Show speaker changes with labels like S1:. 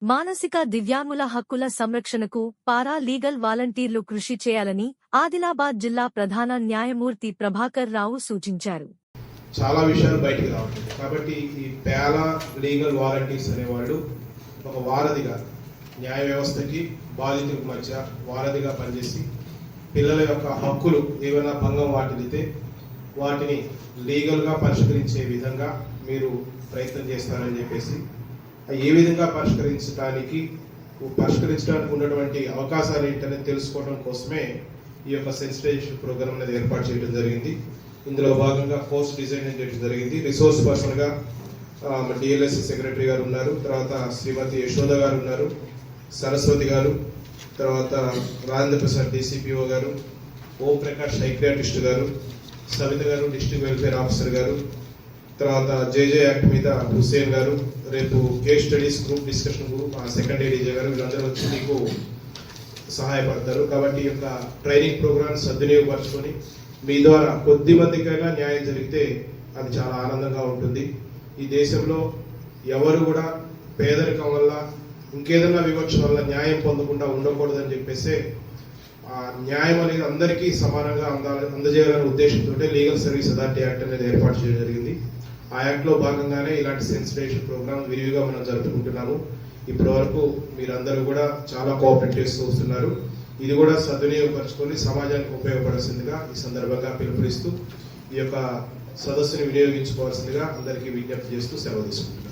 S1: మానసిక దివ్యాంగుల హక్కుల సంరక్షణకు పారా లీగల్ వాలంటీర్లు కృషి చేయాలని ఆదిలాబాద్ జిల్లా ప్రధాన న్యాయమూర్తి ప్రభాకర్ రావు సూచించారు.
S2: చాలా విషయాలు బయటికి రావట్లేదు కాబట్టి ఈ పారా లీగల్ వాలంటీర్స్ అనేవాళ్ళు ఒక వారధిగా న్యాయ వ్యవస్థకి బాధితులకు మధ్య వారధిగా పనిచేసి పిల్లల యొక్క హక్కులు ఏమైనా భంగం వాటిల్లితే వాటిని లీగల్గా పరిష్కరించే విధంగా మీరు ప్రయత్నం చేస్తారని చెప్పేసి ఏ విధంగా పరిష్కరించడానికి ఉన్నటువంటి అవకాశాలు ఏంటనేది తెలుసుకోవడం కోసమే ఈ యొక్క సెన్సిటైజేషన్ ప్రోగ్రామ్ అనేది ఏర్పాటు చేయడం జరిగింది. ఇందులో భాగంగా కోర్స్ డిజైన్ చేయడం జరిగింది. రిసోర్స్ పర్సన్గా డిఎల్ఎస్సి సెక్రటరీ గారు ఉన్నారు, తర్వాత శ్రీమతి యశోద గారు ఉన్నారు, సరస్వతి గారు, తర్వాత రాజేంద్ర ప్రసాద్ డిసిపిఓ గారు, ఓం ప్రకాష్ సైక్రియాటిస్ట్ గారు, సవిత గారు డిస్ట్రిక్ట్ వెల్ఫేర్ ఆఫీసర్ గారు, తర్వాత జేజే యాక్ట్ మీద హుసేన్ గారు, రేపు case studies group discussion group second ADJ గారు, వీళ్ళందరూ వచ్చి మీకు సహాయపడతారు. కాబట్టి ఈ యొక్క ట్రైనింగ్ ప్రోగ్రామ్ సద్వినియోగపరచుకొని మీ ద్వారా కొద్ది మందికైనా న్యాయం జరిగితే అది చాలా ఆనందంగా ఉంటుంది. ఈ దేశంలో ఎవరు కూడా పేదరికం వల్ల ఇంకేదైనా వివక్ష వల్ల న్యాయం పొందకుండా ఉండకూడదని చెప్పేసి ఆ న్యాయం అనేది అందరికీ సమానంగా అందజేయాలనే ఉద్దేశంతో లీగల్ సర్వీస్ అథారిటీ యాక్ట్ అనేది ఏర్పాటు చేయడం జరిగింది. ఆ యాక్ట్లో భాగంగానే ఇలాంటి సెన్సిటైజేషన్ ప్రోగ్రామ్ విరివిగా మనం జరుపుకుంటున్నాము. ఇప్పటి వరకు మీరందరూ కూడా చాలా కోఆపరేట్ చేస్తూ వస్తున్నారు. ఇది కూడా సద్వినియోగపరచుకొని సమాజానికి ఉపయోగపడాల్సిందిగా ఈ సందర్భంగా పిలుపునిస్తూ ఈ యొక్క సదస్సుని వినియోగించుకోవాల్సిందిగా అందరికీ విజ్ఞప్తి చేస్తూ సెలవు తీసుకుంటున్నాను.